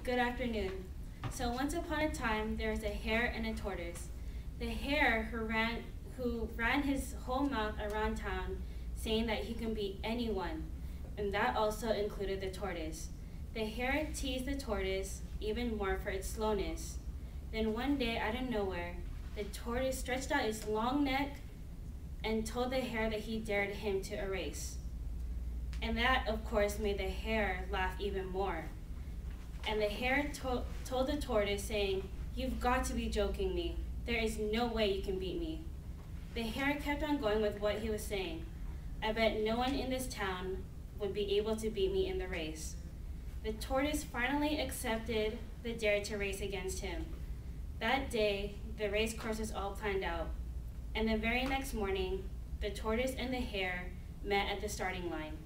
Good afternoon. So once upon a time, there was a hare and a tortoise. The hare who ran his whole mouth around town, saying that he can beat anyone, and that also included the tortoise. The hare teased the tortoise even more for its slowness. Then one day, out of nowhere, the tortoise stretched out its long neck and told the hare that he dared him to a race. And that, of course, made the hare laugh even more. And the hare told the tortoise, saying, "You've got to be joking me. There is no way you can beat me." The hare kept on going with what he was saying. "I bet no one in this town would be able to beat me in the race." The tortoise finally accepted the dare to race against him. That day, the race course was all planned out. And the very next morning, the tortoise and the hare met at the starting line.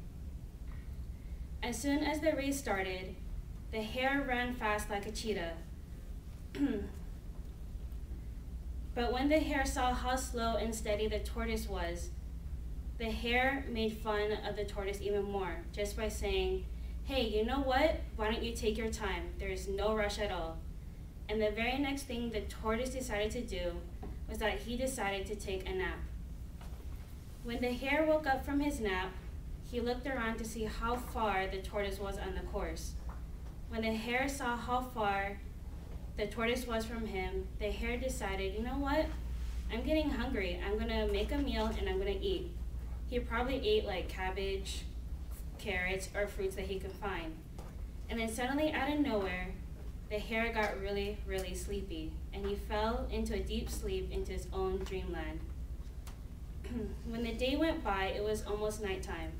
As soon as the race started, the hare ran fast like a cheetah. But when the hare saw how slow and steady the tortoise was, the hare made fun of the tortoise even more, just by saying, "Hey, you know what? Why don't you take your time? There is no rush at all." And the very next thing the tortoise decided to do was that he decided to take a nap. When the hare woke up from his nap, he looked around to see how far the tortoise was on the course. When the hare saw how far the tortoise was from him, the hare decided, "You know what? I'm getting hungry. I'm gonna make a meal and I'm gonna eat." He probably ate like cabbage, carrots, or fruits that he could find. And then suddenly, out of nowhere, the hare got really, really sleepy, and he fell into a deep sleep into his own dreamland. When the day went by, it was almost nighttime.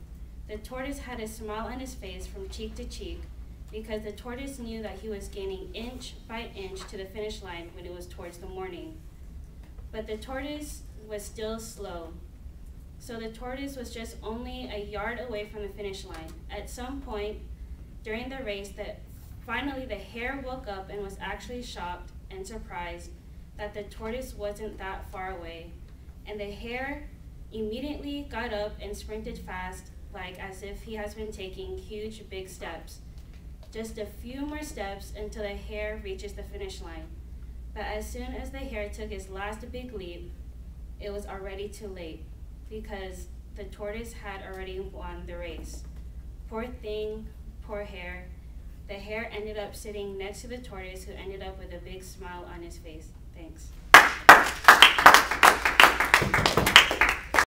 The tortoise had a smile on his face from cheek to cheek, because the tortoise knew that he was gaining inch by inch to the finish line when it was towards the morning. But the tortoise was still slow. So the tortoise was just only a yard away from the finish line. At some point during the race, finally the hare woke up and was actually shocked and surprised that the tortoise wasn't that far away. And the hare immediately got up and sprinted fast, like as if he has been taking huge, big steps. Just a few more steps until the hare reaches the finish line. But as soon as the hare took his last big leap, it was already too late, because the tortoise had already won the race. Poor thing, poor hare. The hare ended up sitting next to the tortoise, who ended up with a big smile on his face. Thanks.